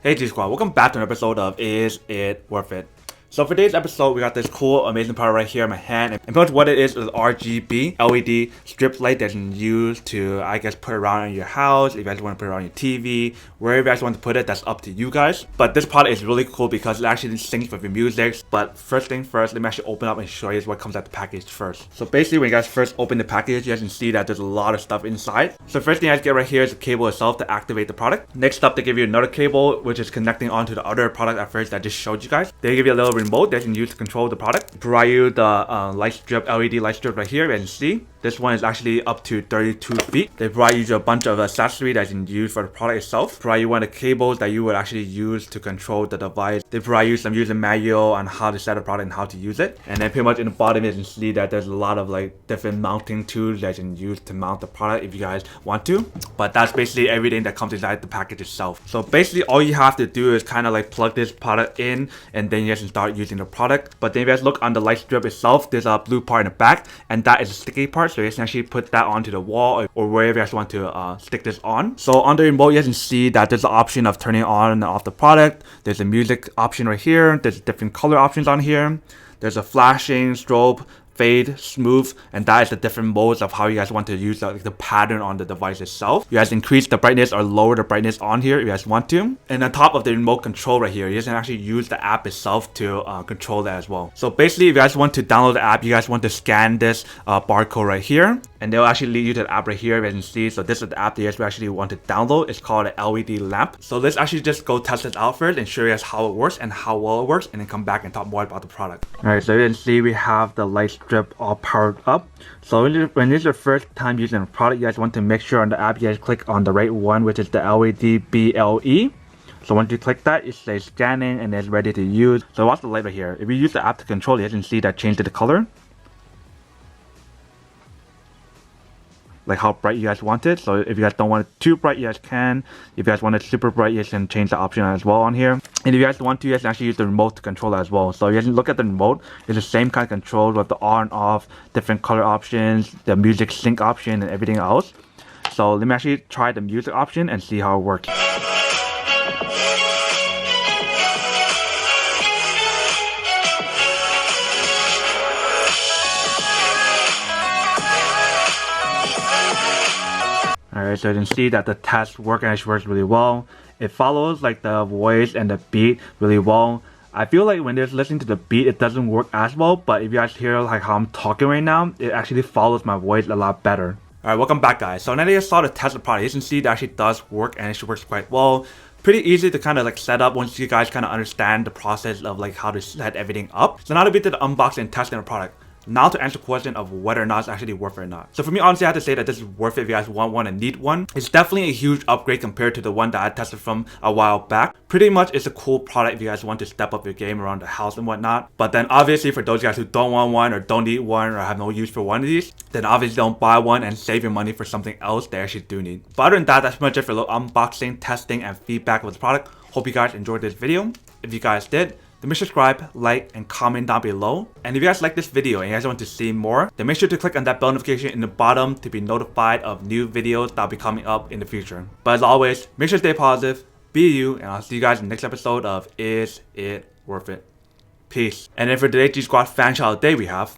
Hey G Squad, welcome back to an episode of Is It Worth It? So for today's episode, we got this cool, amazing product right here in my hand. And pretty much what it is RGB LED strip light that you can use to, I guess, put around in your house. If you guys want to put it around your TV, wherever you guys want to put it, that's up to you guys. But this product is really cool because it actually syncs with your music. But first thing first, let me actually open up and show you what comes out the package first. So basically, when you guys first open the package, you guys can see that there's a lot of stuff inside. So first thing you guys get right here is the cable itself to activate the product. Next up, they give you another cable, which is connecting onto the other product at first that I just showed you guys. They give you a little remote that you can use to control the product. Provide you the light strip, LED light strip right here, as you can see. This one is actually up to 32 feet. They provide you a bunch of accessories that you can use for the product itself. Provide you one of the cables that you would actually use to control the device. They provide you some user manual on how to set the product and how to use it. And then pretty much in the bottom you can see that there's a lot of like different mounting tools that you can use to mount the product if you guys want to. But that's basically everything that comes inside the package itself. So basically all you have to do is kind of like plug this product in and then you guys can start using the product. But then if you guys look on the light strip itself, there's a blue part in the back and that is a sticky part. So you guys can actually put that onto the wall or wherever you guys want to stick this on. So on the remote you guys can see that there's the option of turning on and off the product. There's a music option right here. There's different color options on here. There's a flashing, strobe, fade, smooth, and that is the different modes of how you guys want to use the pattern on the device itself. You guys increase the brightness or lower the brightness on here if you guys want to. And on top of the remote control right here, you guys can actually use the app itself to control that as well. So basically, if you guys want to download the app, you guys want to scan this barcode right here, and they'll actually lead you to the app right here, as you can see. So this is the app that you guys actually want to download. It's called an LED lamp. So let's actually just go test this out first and show you guys how it works and how well it works, and then come back and talk more about the product. Alright, so you can see we have the light strip all powered up. So when this is your first time using the product, you guys want to make sure on the app you guys click on the right one, which is the LED BLE. So once you click that, it says scanning and it's ready to use. So watch the light right here. If you use the app to control it, you guys can see that change to the color, like how bright you guys want it. So if you guys don't want it too bright, you guys can. If you guys want it super bright, you guys can change the option as well on here. And if you guys want to, you guys can actually use the remote to control that as well. So you guys can look at the remote. It's the same kind of control with the on and off, different color options, the music sync option, and everything else. So let me actually try the music option and see how it works. Alright, so you can see that the test work actually works really well. It follows like the voice and the beat really well. I feel like when there's listening to the beat, it doesn't work as well, but if you guys hear like how I'm talking right now, it actually follows my voice a lot better. Alright, welcome back guys. So now that you saw the test of the product, you can see it actually does work and it works quite well. Pretty easy to kind of like set up once you guys kind of understand the process of like how to set everything up. So now to be to the unboxing and testing of the product. Now to answer the question of whether or not it's actually worth it or not. So for me, honestly, I have to say that this is worth it if you guys want one and need one. It's definitely a huge upgrade compared to the one that I tested from a while back. Pretty much it's a cool product if you guys want to step up your game around the house and whatnot. But then obviously for those guys who don't want one or don't need one or have no use for one of these, then obviously don't buy one and save your money for something else they actually do need. But other than that, that's pretty much it for a little unboxing, testing, and feedback with the product. Hope you guys enjoyed this video. If you guys did, then make sure to subscribe, like, and comment down below. And if you guys like this video and you guys want to see more, then make sure to click on that bell notification in the bottom to be notified of new videos that'll be coming up in the future. But as always, make sure to stay positive, be you, and I'll see you guys in the next episode of Is It Worth It? Peace. And then for today's G Squad fan shout out day we have...